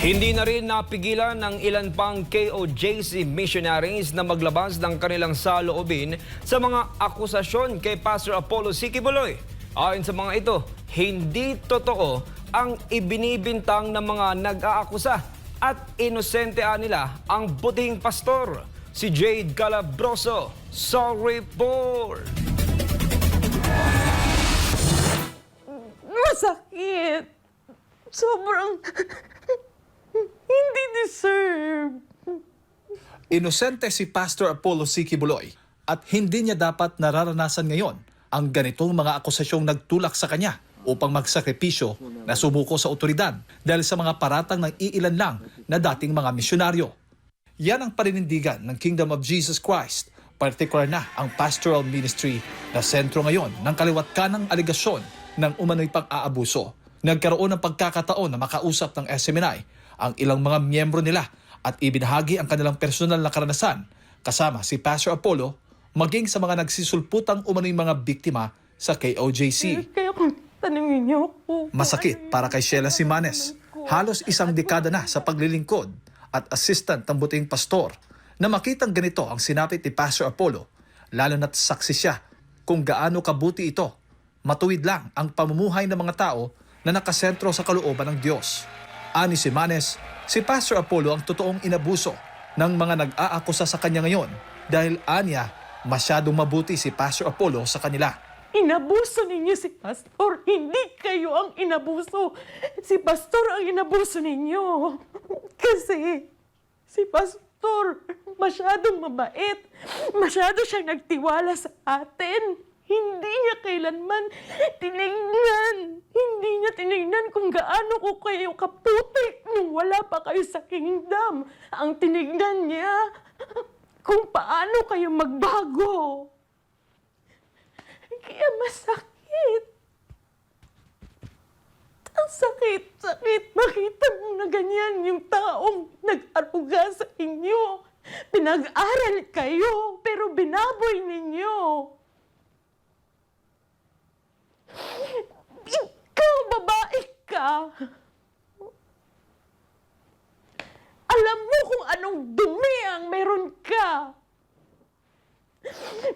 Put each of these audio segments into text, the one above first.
Hindi na rin napigilan ng ilan pang KOJC missionaries na maglabas ng kanilang saloobin sa mga akusasyon kay Pastor Apollo C. Quiboloy. Ayon sa mga ito, hindi totoo ang ibinibintang ng mga nag-aakusa at inosente nila ang butihing pastor. Si Jade Calabroso, sa report. Masakit. Sobrang hindi deserve. Inosente si Pastor Apollo C. Quiboloy at hindi niya dapat nararanasan ngayon ang ganitong mga akusasyong nagtulak sa kanya upang magsakripisyo na sumuko sa otoridad dahil sa mga paratang ng iilan lang na dating mga misyonaryo. Yan ang paninindigan ng Kingdom of Jesus Christ, partikular na ang pastoral ministry na sentro ngayon ng kaliwat-kanang aligasyon ng umano'y pang-aabuso. Nagkaroon ng pagkakataon na makausap ng SMNI ang ilang mga miyembro nila at ibinahagi ang kanilang personal na karanasan kasama si Pastor Apollo maging sa mga nagsisulputang umano'y mga biktima sa KOJC. Kaya kung tanungin niyo ako. Masakit para kay Sheila Simanes. Halos isang dekada na sa paglilingkod at assistant ng butihing pastor na makitang ganito ang sinapit ni Pastor Apollo, lalo na't saksi siya kung gaano kabuti ito. Matuwid lang ang pamumuhay ng mga tao na nakasentro sa kalooban ng Diyos. Ani Simanes, si Pastor Apollo ang totoong inabuso ng mga nag-aakusa sa kanya ngayon dahil anya masyadong mabuti si Pastor Apollo sa kanila. Inabuso ninyo si Pastor. Hindi kayo ang inabuso. Si Pastor ang inabuso ninyo. Kasi si Pastor masyadong mabait. Masyado siyang nagtiwala sa atin. Hindi niya kailanman tinignan. Hindi niya tinignan kung gaano ko kayo kaputik nung wala pa kayo sa kingdom. Ang tinignan niya kung paano kayo magbago. Kaya masakit. Ang sakit. Makita mo na ganyan yung taong nag-aruga sa inyo. Pinag-aral kayo, pero binaboy ninyo. Ikaw, babae ka. Alam mo kung anong dumi ang meron ka.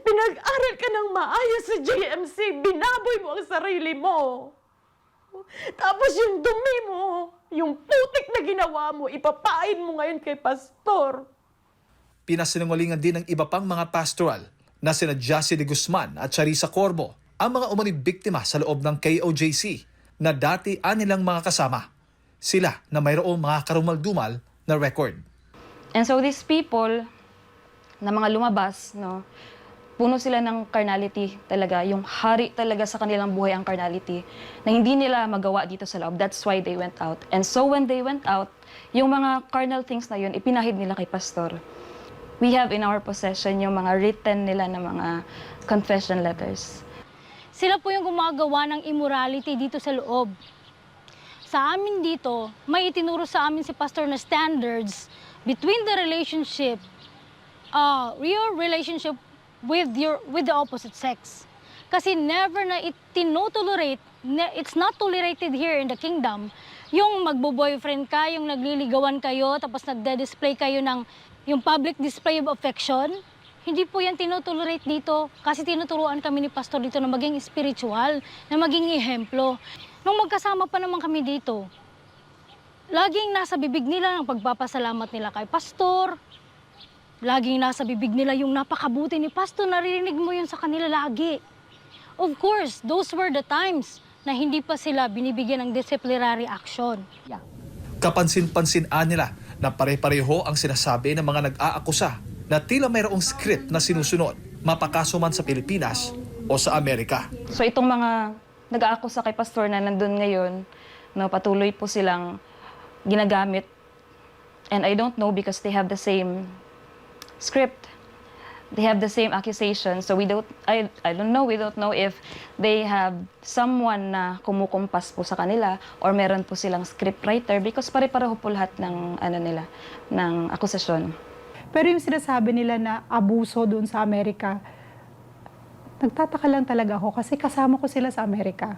Pinag-aral ka ng maayos sa JMC, binaboy mo ang sarili mo. Tapos yung dumi mo, yung putik na ginawa mo, ipapain mo ngayon kay Pastor. Pinasinungalingan din ng iba pang mga pastoral na sina Jassy de Guzman at Charissa Corbo, ang mga umano'y biktima sa loob ng KOJC na dati anilang mga kasama. Sila na mayroong mga karumal-dumal na record. And so these people na mga lumabas, no, puno sila ng carnality talaga, yung hari talaga sa kanilang buhay ang carnality, na hindi nila magawa dito sa loob. That's why they went out. And so when they went out, yung mga carnal things na yun, ipinahid nila kay Pastor. We have in our possession yung mga written nila na mga confession letters. Sila po yung gumagawa ng immorality dito sa loob. Sa amin dito, may itinuro sa amin si Pastor na standards between the relationship, your relationship with the opposite sex. Kasi never na itinotolerate, it's not tolerated here in the kingdom, yung magbo-boyfriend ka, yung nagliligawan kayo, tapos nagde-display kayo ng yung public display of affection. Hindi po yan tinotolerate dito kasi tinuturuan kami ni Pastor dito na maging spiritual, na maging ehemplo. Nung magkasama pa naman kami dito, laging nasa bibig nila ang pagpapasalamat nila kay Pastor. Laging nasa bibig nila yung napakabuti ni Pastor, naririnig mo yun sa kanila lagi. Of course, those were the times na hindi pa sila binibigyan ng disciplinary action. Yeah. Kapansin-pansin nila na pare-pareho ang sinasabi ng mga nag-aakusa na tila mayroong script na sinusunod, mapakaso man sa Pilipinas o sa Amerika. So itong mga nag-aakusa kay Pastor na nandun ngayon, no, patuloy po silang ginagamit. And I don't know because they have the same script. They have the same accusation. So we don't know if they have someone na kumukumpas po sa kanila or meron po silang script writer because pare-pareho po lahat ng ng akusasyon. Pero yung sinasabi nila na abuso doon sa Amerika, nagtataka lang talaga ako kasi kasama ko sila sa Amerika.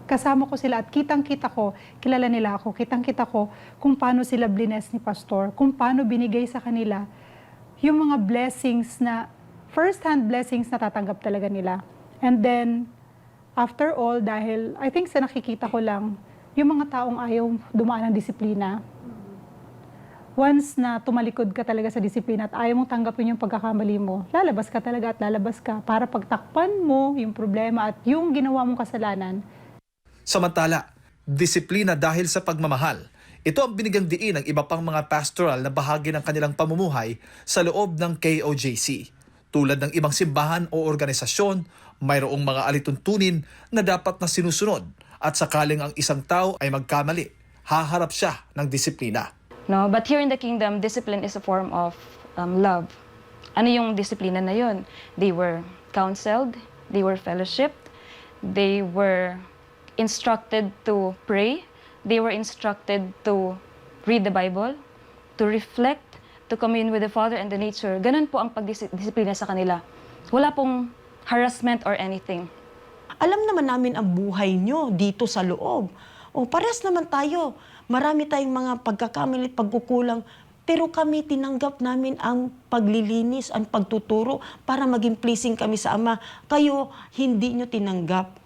kasama ko sila at kitang-kita ko, kilala nila ako, kitang-kita ko kung paano sila blines ni Pastor, kung paano binigay sa kanila yung mga blessings na, first-hand blessings na tatanggap talaga nila. And then, after all, dahil I think sa nakikita ko lang, yung mga taong ayaw dumaan ng disiplina, once na tumalikod ka talaga sa disiplina at ayaw mong tanggapin yung pagkakamali mo, lalabas ka talaga at lalabas ka para pagtakpan mo yung problema at yung ginawa mong kasalanan. Samantala, disiplina dahil sa pagmamahal. Ito ang binigyang diin ng iba pang mga pastoral na bahagi ng kanilang pamumuhay sa loob ng KOJC. Tulad ng ibang simbahan o organisasyon, mayroong mga alituntunin na dapat na sinusunod at sakaling ang isang tao ay magkamali, haharap siya ng disiplina. No, but here in the kingdom, discipline is a form of love. Ano yung disiplina na yun? They were counseled, they were fellowshipped, they were instructed to pray, they were instructed to read the Bible, to reflect, to commune with the Father and the nature. Ganun po ang pagdisiplina sa kanila. Wala pong harassment or anything. Alam naman namin ang buhay nyo dito sa loob. O, parehas naman tayo. Marami tayong mga pagkakamali at pagkukulang. Pero kami, tinanggap namin ang paglilinis, ang pagtuturo para maging pleasing kami sa Ama. Kayo, hindi nyo tinanggap.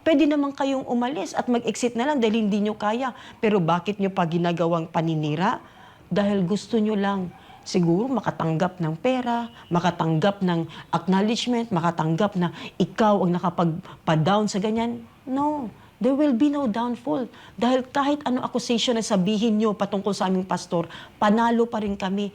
Pwede naman kayong umalis at mag-exit na lang dahil hindi nyo kaya. Pero bakit nyo pa ginagawang paninira? Dahil gusto nyo lang siguro makatanggap ng pera, makatanggap ng acknowledgement, makatanggap na ikaw ang nakapagpa-down sa ganyan. No, there will be no downfall. Dahil kahit ano accusation na sabihin nyo patungkol sa aming pastor, panalo pa rin kami.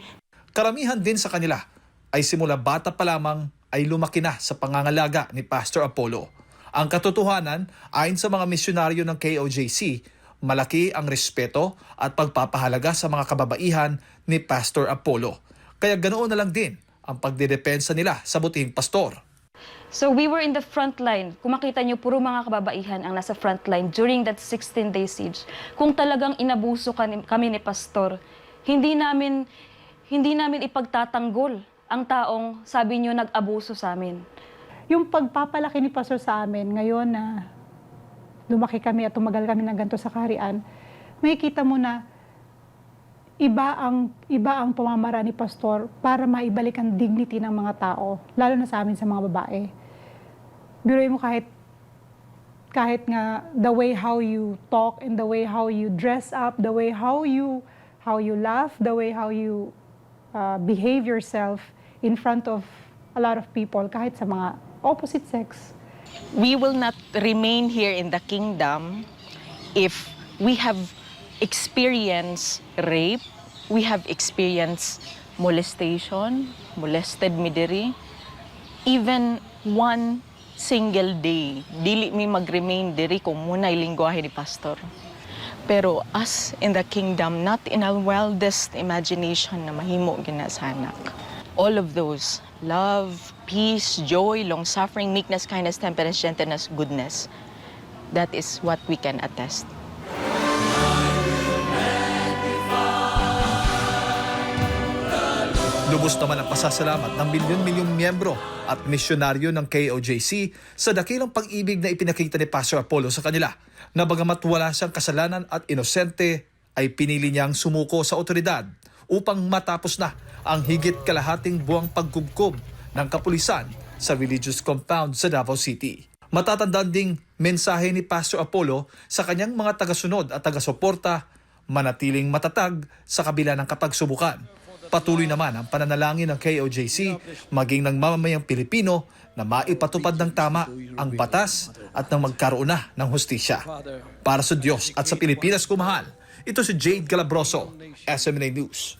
Karamihan din sa kanila ay simula bata pa lamang ay lumaki na sa pangangalaga ni Pastor Apollo. Ang katotohanan, ayon sa mga misyonaryo ng KOJC, malaki ang respeto at pagpapahalaga sa mga kababaihan ni Pastor Apollo. Kaya ganoon na lang din ang pagdedepensa nila sa butihing pastor. So we were in the front line. Kung makita niyo, puro mga kababaihan ang nasa front line during that 16-day siege. Kung talagang inabuso kami ni Pastor, hindi namin ipagtatanggol ang taong sabi niyo nag-abuso sa amin. Yung pagpapalaki ni Pastor sa amin, ngayon na lumaki kami at tumagal kami ng ganito sa kaharian, makikita mo na iba ang pamamaraan ni Pastor para maibalik ang dignity ng mga tao, lalo na sa amin sa mga babae. Biruin mo kahit nga the way how you talk and the way how you dress up, the way how you laugh, the way how you behave yourself in front of a lot of people, kahit sa mga opposite sex. We will not remain here in the kingdom if we have experienced rape, we have experienced molestation, molested me diri, even one single day. Dili mi mag-remain diri kung muna'y lingwahe ni Pastor. Pero us in the kingdom, not in our wildest imagination na mahimo ginasanak. All of those, love, peace, joy, long-suffering, meekness, kindness, temperance, gentleness, goodness, that is what we can attest. Lubos naman ang pasasalamat ng milyon-milyong miyembro at misyonaryo ng KOJC sa dakilang pag-ibig na ipinakita ni Pastor Apollo sa kanila, na bagamat wala siyang kasalanan at inosente, ay pinili niyang sumuko sa otoridad upang matapos na ang higit kalahating buwang pagkubkob ng kapulisan sa religious compound sa Davao City. Matatandaan ding mensahe ni Pastor Apollo sa kanyang mga tagasunod at tagasuporta, manatiling matatag sa kabila ng kapagsubukan. Patuloy naman ang pananalangin ng KOJC maging ng mamamayang Pilipino na maipatupad ng tama ang batas at nang magkaroon na ng hustisya. Para sa Diyos at sa Pilipinas kumahal, ito si Jade Galabroso, SMNA News.